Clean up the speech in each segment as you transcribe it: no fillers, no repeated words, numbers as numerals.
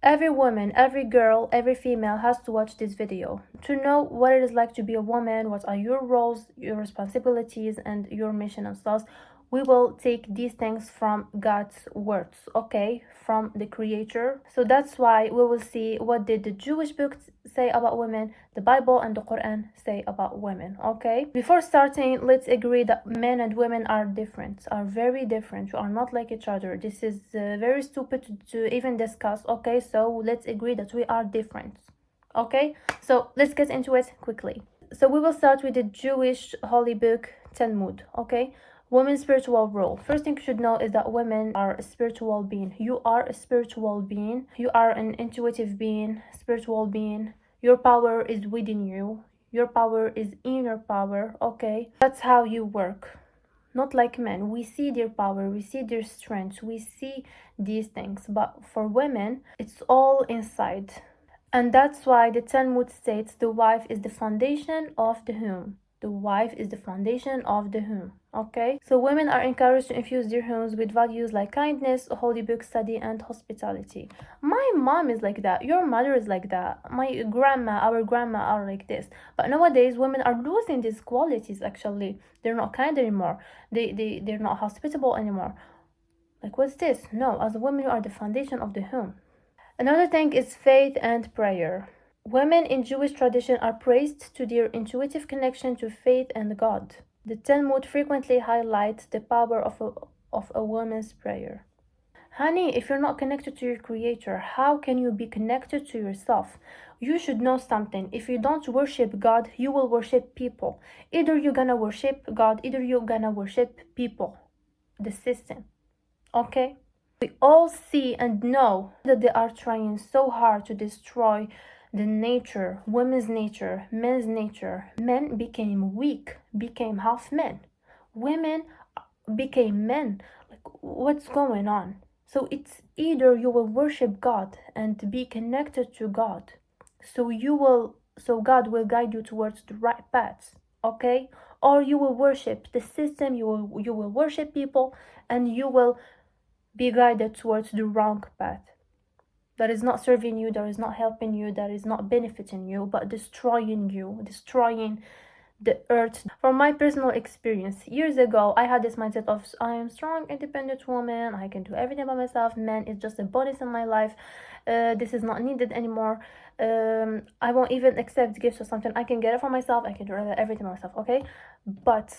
Every woman, every girl, every female has to watch this video to know what it is like to be a woman, what are your roles, your responsibilities, and your mission and stuff. We will take these things from God's words, okay, from the Creator. So that's why we will see what did the Jewish books say about women, the Bible and the Quran say about women, okay? Before starting, let's agree that men and women are different, are very different. You are not like each other. This is very stupid to even discuss, okay? So let's agree that we are different, okay? So let's get into it quickly. So we will start with the Jewish holy book, Talmud, okay? Women's spiritual role. First thing you should know is that women are a spiritual being. You are a spiritual being. You are an intuitive being, spiritual being. Your power is within you. Your power is inner power, okay? That's how you work. Not like men. We see their power, we see their strength, we see these things. But for women, it's all inside. And that's why the Talmud states the wife is the foundation of the home. The wife is the foundation of the home, okay? So women are encouraged to infuse their homes with values like kindness, holy book study, and hospitality. My mom is like that. Your mother is like that. My grandma, our grandma are like this. But nowadays, women are losing these qualities, actually. They're not kind anymore. They're not hospitable anymore. Like, what's this? No, as a woman, you are the foundation of the home. Another thing is faith and prayer. Women in Jewish tradition are praised to their intuitive connection to faith and God. The Talmud frequently highlights the power of a woman's prayer. Honey, if you're not connected to your Creator, how can you be connected to yourself? You should know something. If you don't worship God, you will worship people. Either you're gonna worship God, either you're gonna worship people, the system. Okay? We all see and know that they are trying so hard to destroy the nature, women's nature, men's nature. Men became weak, became half men. Women became men. Like, what's going on? So it's either you will worship God and be connected to God. So God will guide you towards the right path, okay? Or you will worship the system, you will worship people, and you will be guided towards the wrong path that is not serving you, that is not helping you, that is not benefiting you, but destroying you, destroying the earth. From my personal experience, years ago, I had this mindset of I am strong, independent woman, I can do everything by myself, man is just a bonus in my life, this is not needed anymore, I won't even accept gifts or something, I can get it for myself, I can do everything myself, okay? But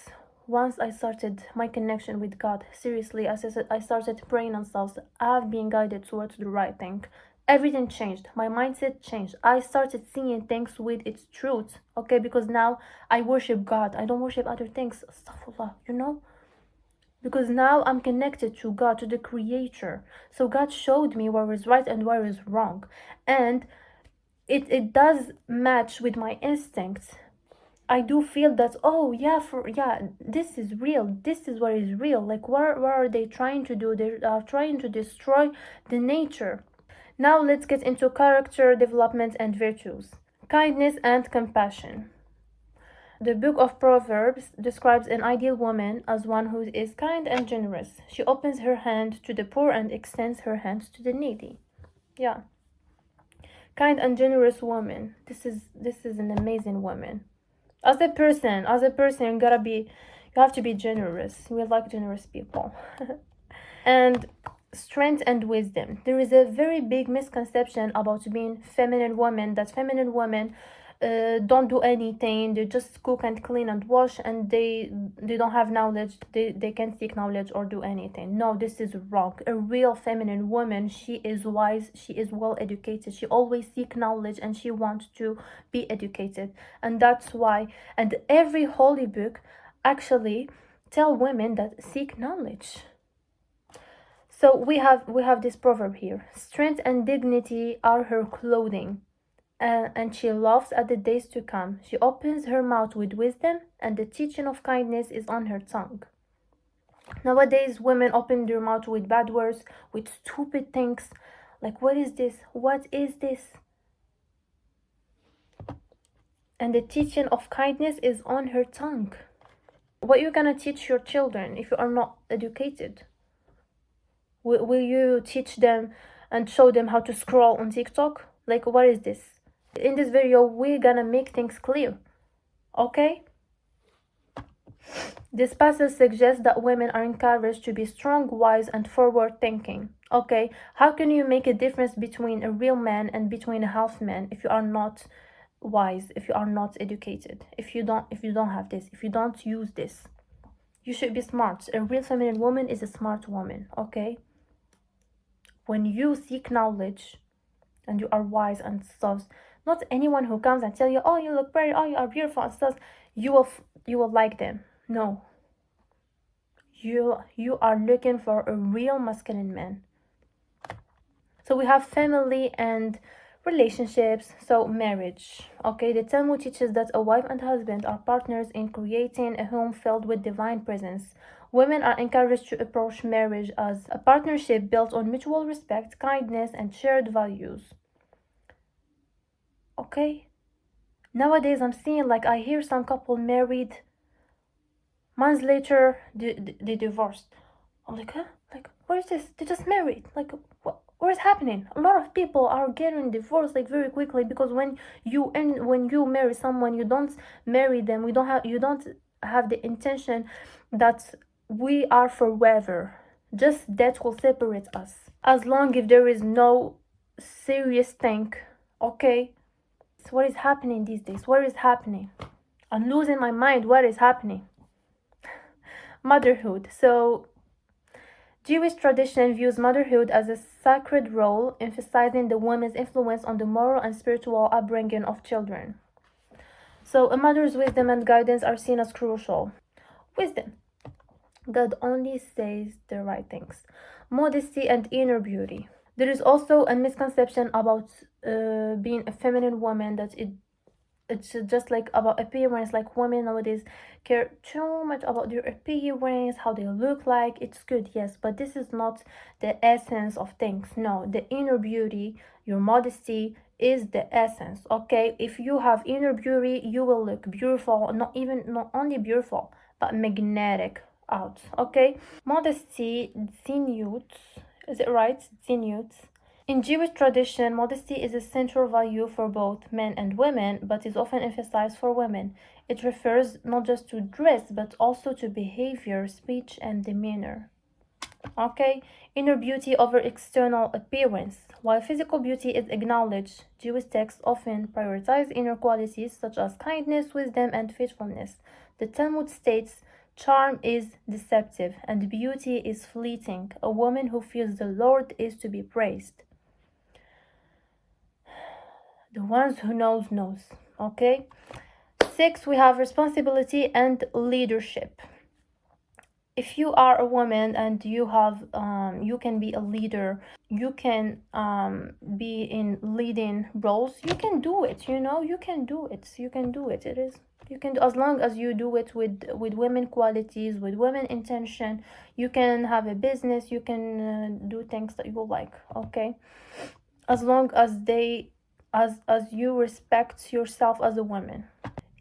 once I started my connection with God, seriously, I started praying on stuff, I've been guided towards the right thing. Everything changed. My mindset changed. I started seeing things with its truth, okay? Because now I worship God. I don't worship other things. Astaghfirullah, you know? Because now I'm connected to God, to the Creator. So God showed me where is right and where is wrong. And it does match with my instincts. I do feel that, oh yeah, this is real, this is what is real. Like, what are they trying to do? They are trying to destroy the nature. Now let's get into character development and virtues. Kindness and compassion. The book of Proverbs describes an ideal woman as one who is kind and generous. She opens her hand to the poor and extends her hand to the needy. Yeah. Kind and generous woman. This is an amazing woman. As a person, you have to be generous. We like generous people. And strength and wisdom. There is a very big misconception about being feminine women, that feminine women don't do anything, they just cook and clean and wash, and they don't have knowledge, they can't seek knowledge or do anything. No, this is wrong. A real feminine woman, she is wise, she is well educated, she always seek knowledge, and she wants to be educated. And that's why, and every holy book actually tell women that seek knowledge. So we have this proverb here: strength and dignity are her clothing, and she laughs at the days to come. She opens her mouth with wisdom, and the teaching of kindness is on her tongue. Nowadays, women open their mouth with bad words, with stupid things, like, what is this? What is this? And the teaching of kindness is on her tongue. What you gonna teach your children if you are not educated? Will you teach them and show them how to scroll on TikTok? Like, what is this? In this video, we're gonna make things clear, okay? This passage suggests that women are encouraged to be strong, wise, and forward-thinking. Okay, how can you make a difference between a real man and between a half man if you are not wise, if you are not educated, if you don't have this, if you don't use this? You should be smart. A real feminine woman is a smart woman, okay? When you seek knowledge and you are wise and stuff, not anyone who comes and tell you, oh, you look pretty, oh, you are beautiful and stuff, you will like them. No, you are looking for a real masculine man. So we have family and relationships. So marriage, okay? The Talmud teaches that a wife and husband are partners in creating a home filled with divine presence. Women are encouraged to approach marriage as a partnership built on mutual respect, kindness, and shared values. Okay? Nowadays I'm seeing, like, I hear some couple married, months later they divorced. I'm like, huh? Like, what is this? They just married. Like, what is happening? A lot of people are getting divorced like very quickly, because when you marry someone, you don't marry them. You don't have the intention that we are forever. Just that will separate us. As long if there is no serious thing, okay? So what is happening these days? What is happening? I'm losing my mind. What is happening? Motherhood. So Jewish tradition views motherhood as a sacred role, emphasizing the woman's influence on the moral and spiritual upbringing of children. So a mother's wisdom and guidance are seen as crucial. Wisdom. God only says the right things. Modesty and inner beauty. There is also a misconception about being a feminine woman, that it's just like about appearance. Like, women nowadays care too much about their appearance, how they look like. It's good, yes, but this is not the essence of things. No, the inner beauty, your modesty is the essence, okay? If you have inner beauty, you will look beautiful, not only beautiful, but magnetic out, okay? Modesty, zinut, is it right? Zinut. In Jewish tradition, modesty is a central value for both men and women, but is often emphasized for women. It refers not just to dress, but also to behavior, speech, and demeanor. Okay, inner beauty over external appearance. While physical beauty is acknowledged, Jewish texts often prioritize inner qualities such as kindness, wisdom, and faithfulness. The Talmud states, charm is deceptive, and beauty is fleeting. A woman who fears the Lord is to be praised. The ones who knows, okay? 6, we have responsibility and leadership. If you are a woman and you have you can be a leader, you can be in leading roles, you can do it, you can do it. You can do, as long as you do it with women qualities, with women intention. You can have a business, you can do things that you like, okay? As long as you respect yourself as a woman.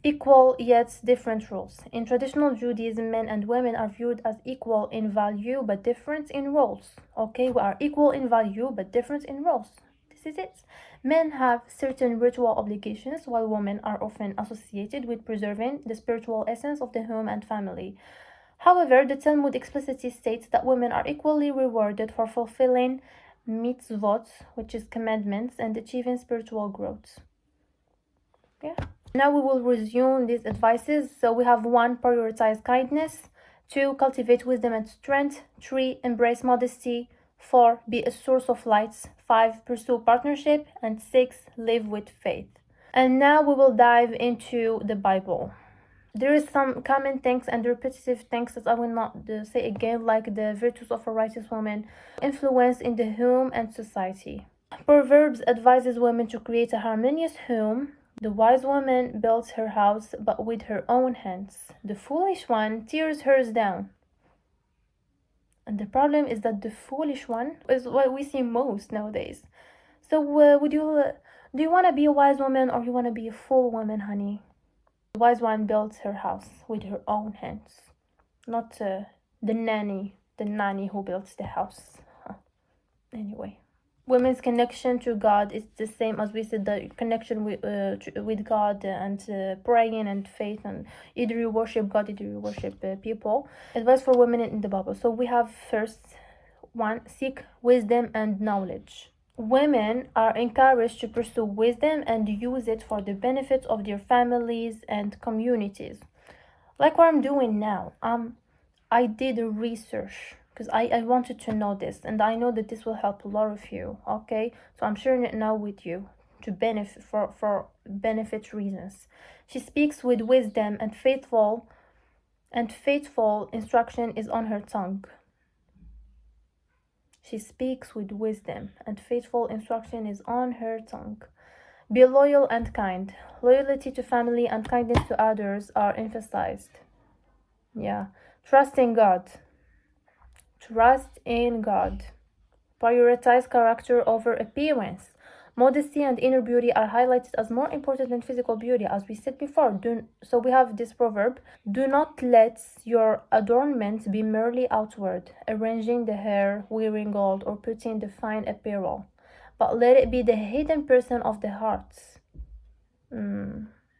Equal yet different roles. In traditional Judaism, men and women are viewed as equal in value but different in roles. Okay, we are equal in value but different in roles. This is it. Men have certain ritual obligations, while women are often associated with preserving the spiritual essence of the home and family. However, the Talmud explicitly states that women are equally rewarded for fulfilling mitzvot, which is commandments, and achieving spiritual growth. Yeah. Now we will resume these advices. So we have 1, prioritize kindness. 2, cultivate wisdom and strength. 3, embrace modesty. 4, be a source of lights. 5, pursue partnership. And 6, live with faith. And now we will dive into the Bible. There is some common things and repetitive things that I will not say again, like the virtues of a righteous woman, influence in the home and society. Proverbs advises women to create a harmonious home. The wise woman builds her house, but with her own hands. The foolish one tears hers down. And the problem is that the foolish one is what we see most nowadays. So do you want to be a wise woman, or you want to be a fool woman, honey? The wise one builds her house with her own hands, not the nanny who builds the house. Anyway. Women's connection to God is the same as we said, the connection with God and praying and faith, and either you worship God, either you worship people. Advice for women in the Bible. So we have first one, seek wisdom and knowledge. Women are encouraged to pursue wisdom and use it for the benefit of their families and communities. Like what I'm doing now. I did a research because I wanted to know this, and I know that this will help a lot of you. Okay, so I'm sharing it now with you to benefit for benefit reasons. She speaks with wisdom, and faithful instruction is on her tongue. She speaks with wisdom, and faithful instruction is on her tongue. Be loyal and kind. Loyalty to family and kindness to others are emphasized. Yeah. Trust in God. Trust in God. Prioritize character over appearance. Modesty and inner beauty are highlighted as more important than physical beauty, as we said before. So we have this proverb: do not let your adornment be merely outward, arranging the hair, wearing gold, or putting the fine apparel, but let it be the hidden person of the heart.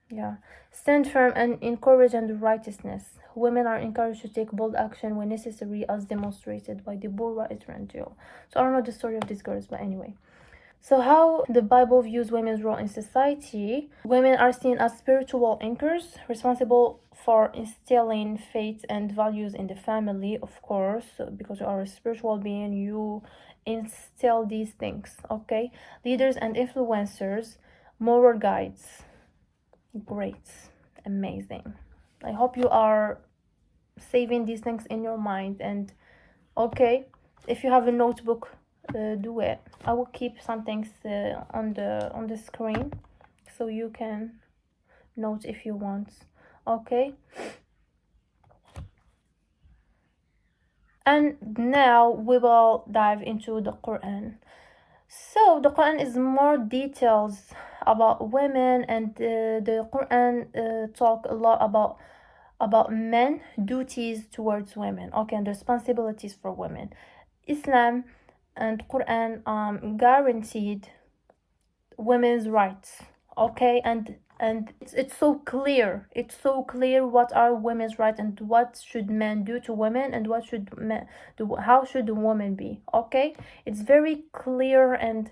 Yeah. Stand firm and in courage and righteousness. Women are encouraged to take bold action when necessary, as demonstrated by Deborah Israel. So I don't know the story of these girls, but anyway. So how the Bible views women's role in society. Women are seen as spiritual anchors, responsible for instilling faith and values in the family, of course, because you are a spiritual being, you instill these things, okay? Leaders and influencers, moral guides. Great, amazing. I hope you are saving these things in your mind. And okay, if you have a notebook, do it. I will keep some things on the screen so you can note if you want. Okay, and now we will dive into the Quran. So the Quran is more details about women, and the Quran talk a lot about men duties towards women, okay, and responsibilities for women. Islam and Quran guaranteed women's rights, okay, and it's so clear. It's so clear what are women's rights and what should men do to women and what should men do, how should the woman be, okay? It's very clear. And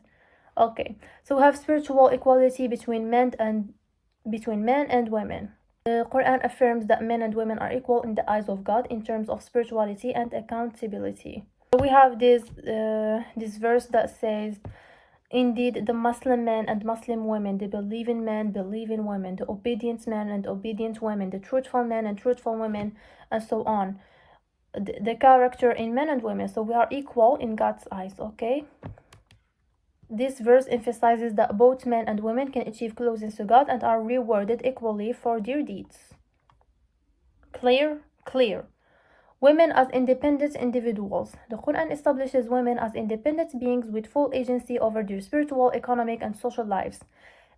okay, so we have spiritual equality between men and women. The Quran affirms that men and women are equal in the eyes of God in terms of spirituality and accountability. We have this verse that says, indeed, the Muslim men and Muslim women, the believing men, believing women, the obedient men and obedient women, the truthful men and truthful women, and so on. The character in men and women. So we are equal in God's eyes, okay? This verse emphasizes that both men and women can achieve closeness to God and are rewarded equally for their deeds. Clear? Clear. Women as independent individuals. The Quran establishes women as independent beings with full agency over their spiritual, economic, and social lives.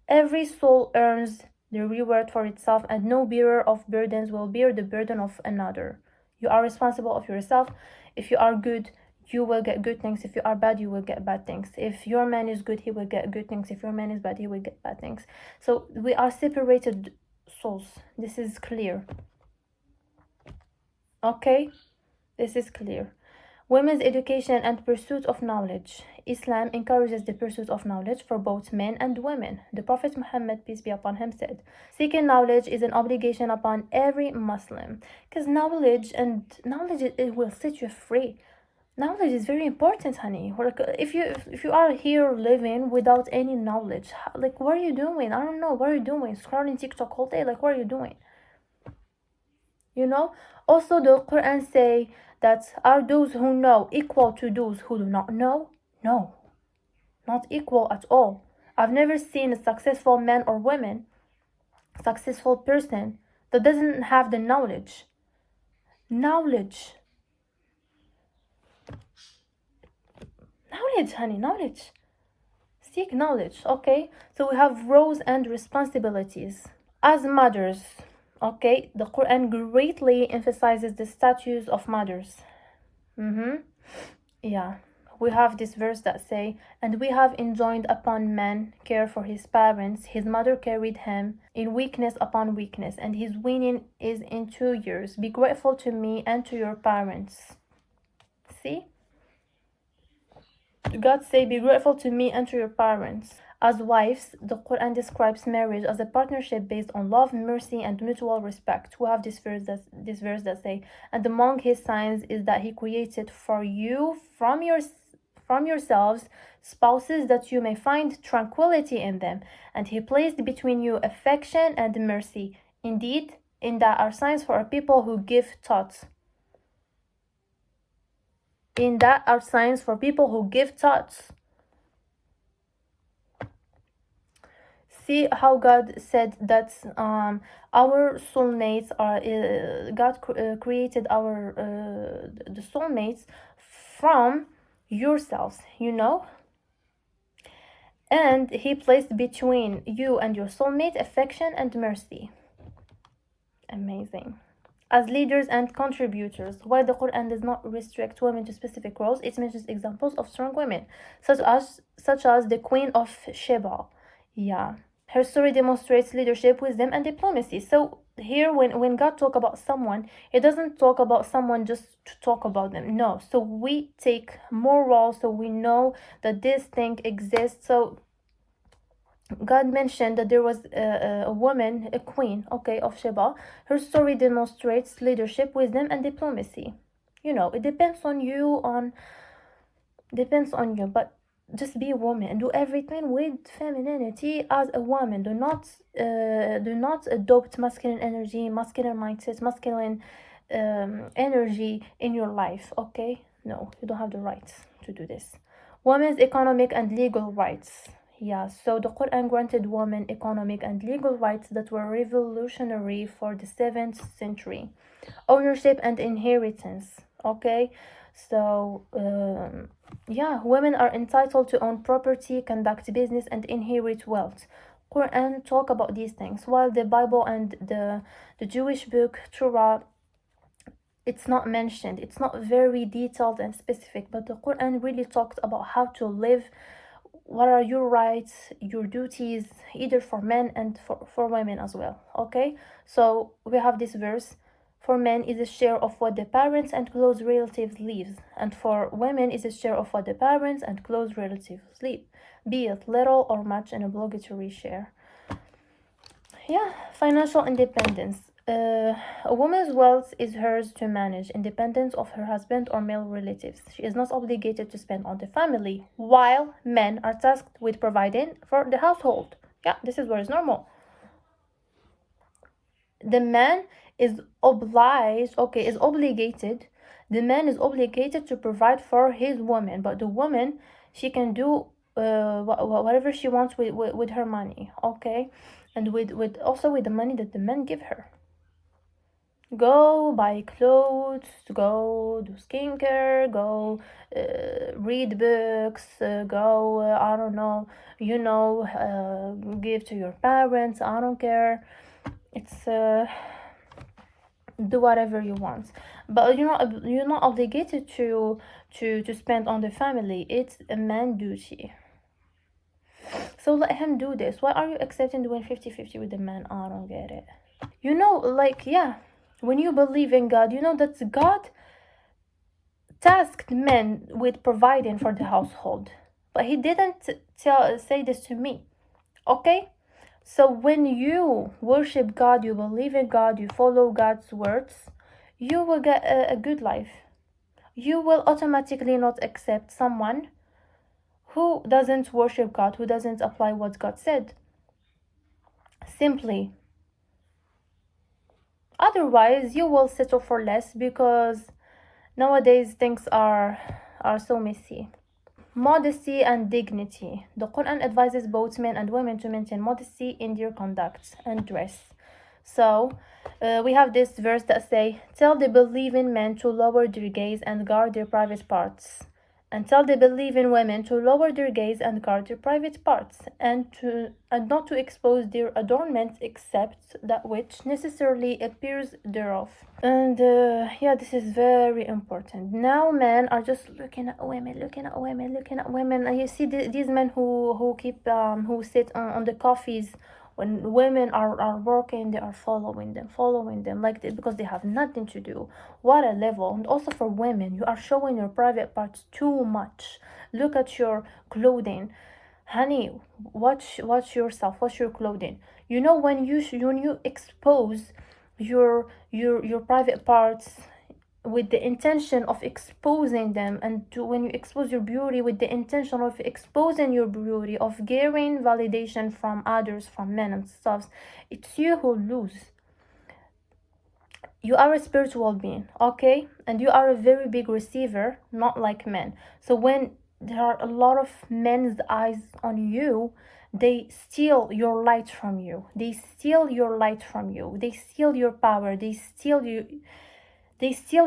Every soul earns the reward for itself, and no bearer of burdens will bear the burden of another. You are responsible of yourself. If you are good, you will get good things. If you are bad, you will get bad things. If your man is good, he will get good things. If your man is bad, he will get bad things. So we are separated souls. This is clear. Okay, this is clear. Women's education and pursuit of knowledge. Islam encourages the pursuit of knowledge for both men and women. The Prophet Muhammad, peace be upon him, said, seeking knowledge is an obligation upon every Muslim. Because knowledge it will set you free. Knowledge is very important, honey. Like, if you are here living without any knowledge, like, what are you doing? I don't know. What are you doing? Scrolling TikTok all day? Like, what are you doing? You know? Also, the Quran say that are those who know equal to those who do not know? No, not equal at all. I've never seen a successful man or woman, successful person that doesn't have the knowledge. Knowledge, honey, knowledge. Seek knowledge, okay? So we have roles and responsibilities. As mothers, okay, the Quran greatly emphasizes the status of mothers. Yeah. we have this verse that say, and we have enjoined upon man care for his parents. His mother carried him in weakness upon weakness, and his weaning is in 2 years. Be grateful to me and to your parents. See? God say, be grateful to me and to your parents. As wives, the Quran describes marriage as a partnership based on love, mercy, and mutual respect. We have this verse that say, and among his signs is that he created for you from yourselves spouses that you may find tranquility in them, and he placed between you affection and mercy. Indeed, in that are signs for a people who give thought. In that are signs for people who give thoughts. See how God said that our soulmates are God created our the soulmates from yourselves, and he placed between you and your soulmate affection and mercy. Amazing. As leaders and contributors, while the Quran does not restrict women to specific roles, it mentions examples of strong women, such as the Queen of Sheba. Yeah. Her story demonstrates leadership, wisdom, and diplomacy. So here, when God talk about someone, He doesn't talk about someone just to talk about them. No. So we take more roles, so we know that this thing exists. So God mentioned that there was a woman, a queen, of Sheba. Her story demonstrates leadership, wisdom, and diplomacy. It depends on you, but just be a woman and do everything with femininity as a woman. Do not adopt masculine energy, masculine mindset, masculine energy in your life. Okay, no, you don't have the rights to do this. Women's economic and legal rights. Yeah, so the Quran granted women economic and legal rights that were revolutionary for the 7th century. Ownership and inheritance. Okay, so women are entitled to own property, conduct business, and inherit wealth. Quran talk about these things, while the Bible and the Jewish book Torah, it's not mentioned. It's not very detailed and specific, but the Quran really talked about how to live. What are your rights, your duties, either for men and for women as well. Okay, so we have this verse. For men is a share of what the parents and close relatives leave, and for women is a share of what the parents and close relatives leave, be it little or much, an obligatory share. Yeah, financial independence. A woman's wealth is hers to manage, independent of her husband or male relatives. She is not obligated to spend on the family, while men are tasked with providing for the household. Yeah, this is what is normal. The man is obligated. The man is obligated to provide for his woman, but the woman, she can do whatever she wants with her money. Okay, and with also with the money that the men give her. Go buy clothes, go do skincare, go read books, go, I don't know, give to your parents, I don't care. It's do whatever you want, but you're not obligated to spend on the family. It's a man duty. So let him do this. Why are you accepting doing 50-50 with the man? I don't get it. When you believe in God, you know that God tasked men with providing for the household, but He didn't say this to me. Okay, so when you worship God, you believe in God, you follow God's words, you will get a good life. You will automatically not accept someone who doesn't worship God, who doesn't apply what God said. Simply. Otherwise, you will settle for less, because nowadays things are so messy. Modesty and dignity. The Quran advises both men and women to maintain modesty in their conduct and dress. So we have this verse that say, tell the believing men to lower their gaze and guard their private parts. and tell the believing women to lower their gaze and guard their private parts, and not to expose their adornments except that which necessarily appears thereof. And yeah, this is very important. Now men are just looking at women, and you see these men who keep who sit on the coffees when women are working. They are following them like this because they have nothing to do. What a level. And also for women, you are showing your private parts too much. Look at your clothing, honey. Watch yourself, watch your clothing. You know, when you expose your private parts with the intention of exposing them, and when you expose your beauty with the intention of exposing your beauty, of gaining validation from others, from men and stuff, it's you who lose. You are a spiritual being, okay, and you are a very big receiver, not like men. So when there are a lot of men's eyes on you, they steal your light from you, they steal your power, they steal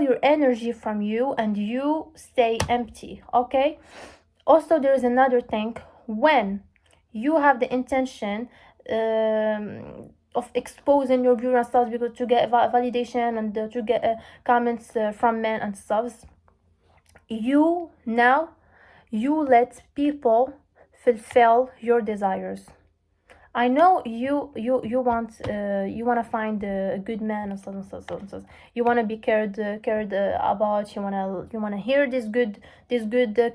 your energy from you, and you stay empty, okay. Also, there is another thing. When you have the intention of exposing your beauty and stuff because to get validation and to get comments from men and stuff, you let people fulfill your desires. I know you want to find a good man and so. You want to be cared about. You want to hear these good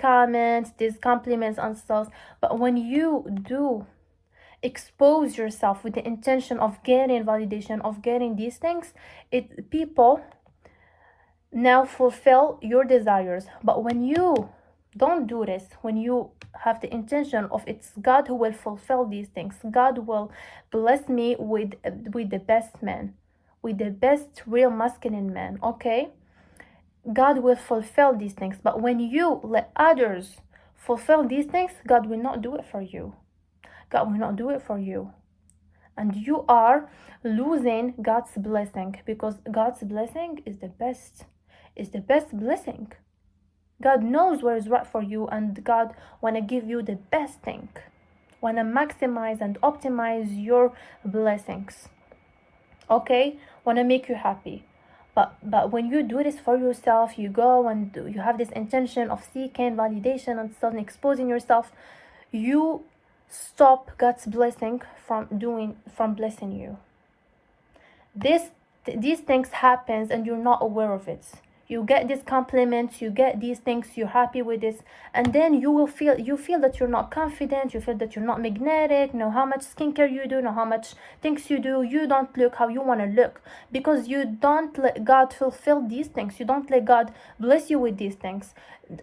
comments, these compliments and stuff. But when you do expose yourself with the intention of getting validation, of getting these things, people now fulfill your desires. But when you don't do this, when you have the intention of it's God who will fulfill these things, God will bless me with the best man, with the best real masculine man, okay, God will fulfill these things. But when you let others fulfill these things, God will not do it for you. And you are losing God's blessing, because God's blessing is the best blessing. God knows what is right for you, and God want to give you the best thing, want to maximize and optimize your blessings, okay, want to make you happy. But when you do this for yourself, you go and you have this intention of seeking validation and stuff, and exposing yourself, you stop God's blessing from blessing you. These things happens and you're not aware of it. You get these compliments, you get these things, you're happy with this, and then you feel that you're not confident, you feel that you're not magnetic, know how much skincare you do, know how much things you do, you don't look how you want to look, because you don't let God fulfill these things, you don't let God bless you with these things.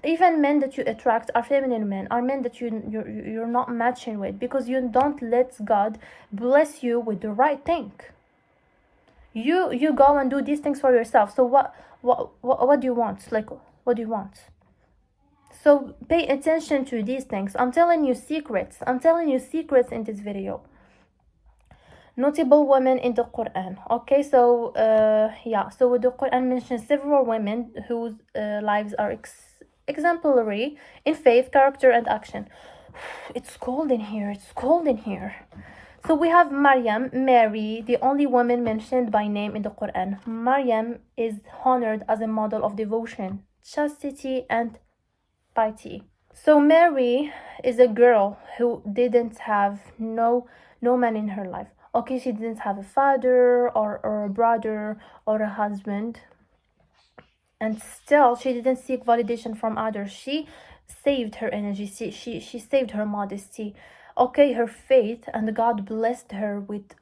Even men that you attract are feminine men, are men that you're not matching with, because you don't let God bless you with the right thing. You go and do these things for yourself. So what do you want? Like, what do you want? So pay attention to these things. I'm telling you secrets in this video. Notable women in the Quran. Okay, so so the Quran mentions several women whose lives are exemplary in faith, character, and action. It's cold in here. So we have Maryam, Mary, the only woman mentioned by name in the Quran. Maryam is honored as a model of devotion, chastity, and piety. So Mary is a girl who didn't have no man in her life. Okay, she didn't have a father or a brother or a husband. And still, she didn't seek validation from others. She saved her energy. She saved her modesty. Okay, her faith, and God blessed her with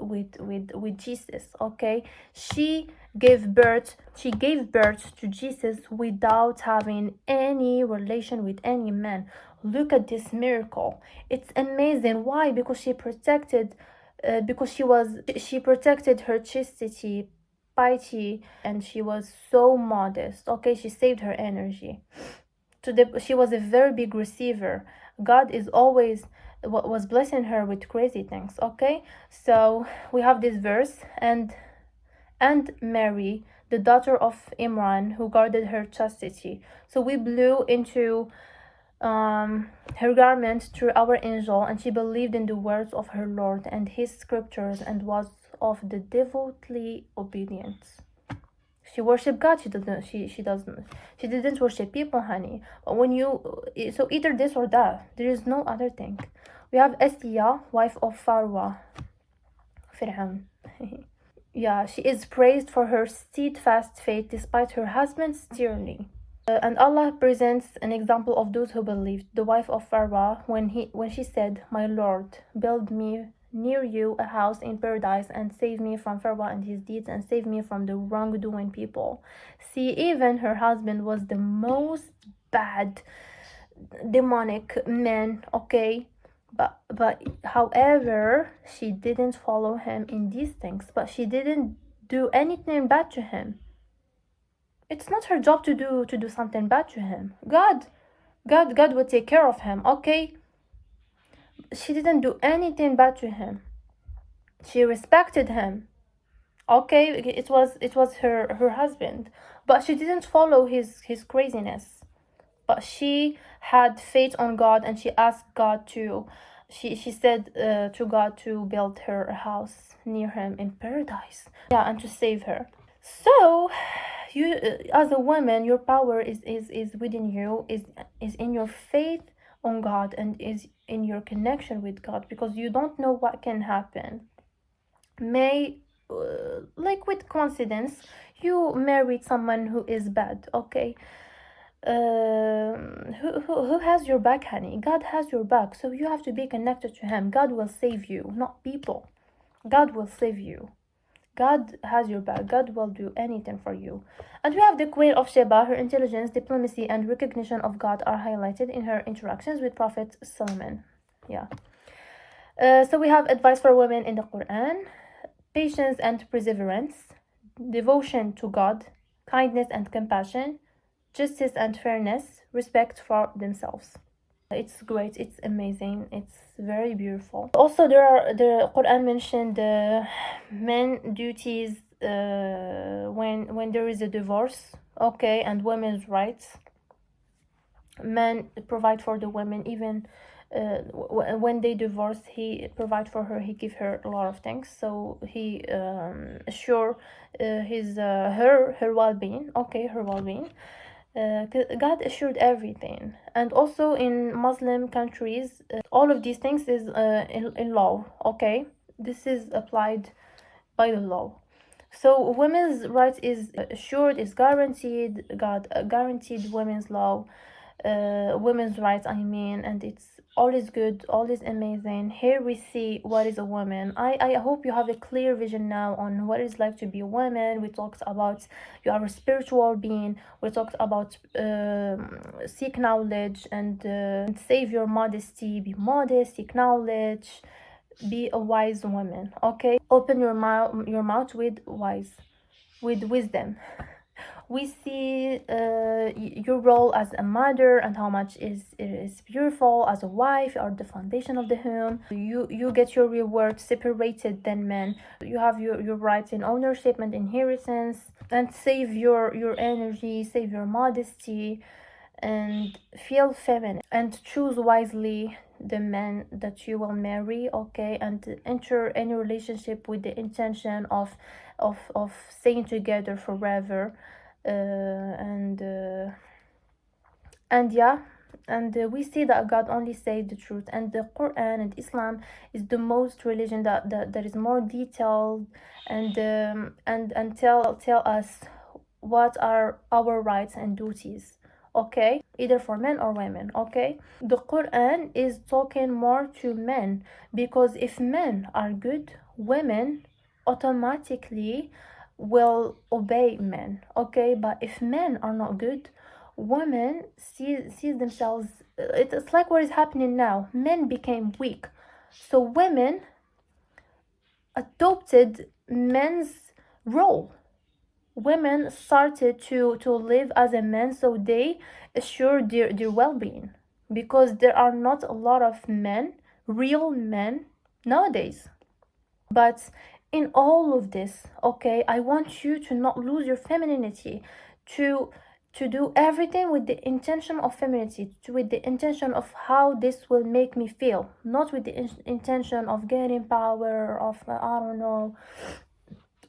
Jesus. Okay, she gave birth to Jesus without having any relation with any man. Look at this miracle. It's amazing. Why? Because she protected her chastity, piety, and she was so modest. Okay, she saved her energy. She was a very big receiver. God is always was blessing her with crazy things. Okay, so we have this verse, and Mary, the daughter of Imran, who guarded her chastity. So we blew into her garment through our angel, and she believed in the words of her Lord and his scriptures and was of the devotedly obedient. She worshipped God. She didn't worship people, honey. But when you, so either this or that. There is no other thing. We have Asiya, wife of Pharaoh, Fir'aun. Yeah, she is praised for her steadfast faith despite her husband's tyranny. And Allah presents an example of those who believed. The wife of Pharaoh, when she said, "My Lord, build me near you a house in paradise and save me from Pharaoh and his deeds and save me from the wrongdoing people." See, even her husband was the most bad demonic man, okay? But however, she didn't follow him in these things, but she didn't do anything bad to him. It's not her job to do something bad to him. God would take care of him, okay? She didn't do anything bad to him. She respected him, okay? It was her husband, but she didn't follow his craziness. But she had faith on God, and she asked God to, she said to God to build her a house near him in paradise, yeah, and to save her. So you, as a woman, your power is within you, is in your faith on God, and is in your connection with God, because you don't know what can happen. May like with coincidence, you married someone who is bad, okay? Who has your back, honey? God has your back, so you have to be connected to him. God will save you, not people. God will save you. God has your back. God will do anything for you. And we have the Queen of Sheba. Her intelligence, diplomacy, and recognition of God are highlighted in her interactions with Prophet Solomon. Yeah. So we have advice for women in the Quran: patience and perseverance, devotion to God, kindness and compassion, justice and fairness, respect for themselves. It's great, it's amazing, it's very beautiful. Also, the Quran mentioned the men duties when there is a divorce, okay, and women's rights. Men provide for the women, even when they divorce, he provide for her, he give her a lot of things, so he assure his her well-being, okay, her well-being. God assured everything. And also in Muslim countries, all of these things is in law, okay? This is applied by the law. So women's rights is assured, is guaranteed. God guaranteed women's law, women's rights, I mean, and it's all is good, all is amazing. Here we see what is a woman. I hope you have a clear vision now on what it's like to be a woman. We talked about you are a spiritual being. We talked about seek knowledge and save your modesty. Be modest, seek knowledge, be a wise woman, okay? Open your mouth with wisdom. We see your role as a mother and how much it is beautiful as a wife. You are the foundation of the home. You get your reward separated than men. You have your rights in ownership and inheritance, and save your energy, save your modesty, and feel feminine, and choose wisely the man that you will marry, okay? And enter any relationship with the intention of staying together forever. We see that God only says the truth, and the Quran and Islam is the most religion that is more detailed and tell us what are our rights and duties, okay, either for men or women, okay? The Quran is talking more to men, because if men are good, women automatically will obey men, okay? But if men are not good, women sees themselves, it's like what is happening now. Men became weak, so women adopted men's role. Women started to live as a man, so they assure their well-being, because there are not a lot of men, real men nowadays. But in all of this, okay, I want you to not lose your femininity, to to do everything with the intention of femininity, with the intention of how this will make me feel, not with the intention of gaining power, of I don't know,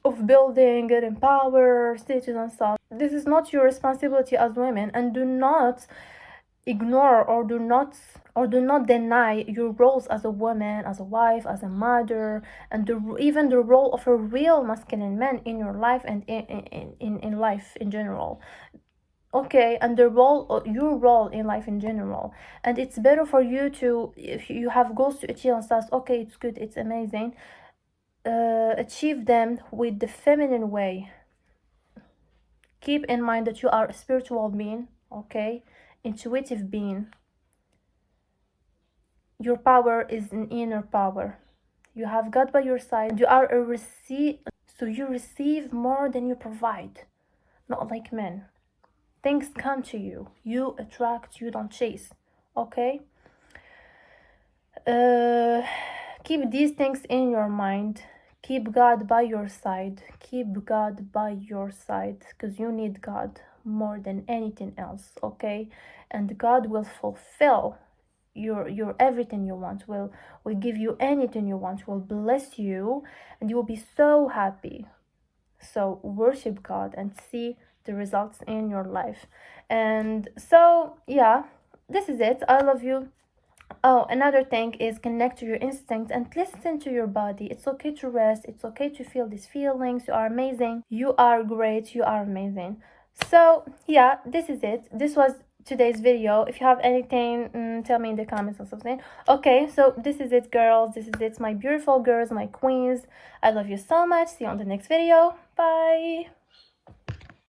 of building, getting power, status and stuff. This is not your responsibility as women, and do not ignore or do not deny your roles as a woman, as a wife, as a mother, and even the role of a real masculine man in your life and in life in general. Okay, and your role in life in general. And it's better for you to, if you have goals to achieve and stuff, okay, it's good, it's amazing, achieve them with the feminine way. Keep in mind that you are a spiritual being, okay, intuitive being. Your power is an inner power. You have God by your side. You are a so you receive more than you provide. Not like men. Things come to you. You attract, you don't chase. Okay? Keep these things in your mind. Keep God by your side. Keep God by your side, because you need God more than anything else. Okay? And God will fulfill your everything you want, will give you anything you want, will bless you, and you will be so happy. So worship God and see the results in your life. And so yeah, this is it. I love you. Oh, another thing is connect to your instincts and listen to your body. It's okay to rest. It's okay to feel these feelings. You are amazing. You are great. You are amazing. So yeah, this is it. This was today's video. If you have anything, tell me in the comments or something. Okay, so this is it, girls. This is it, my beautiful girls, my queens. I love you so much. See you on the next video. Bye.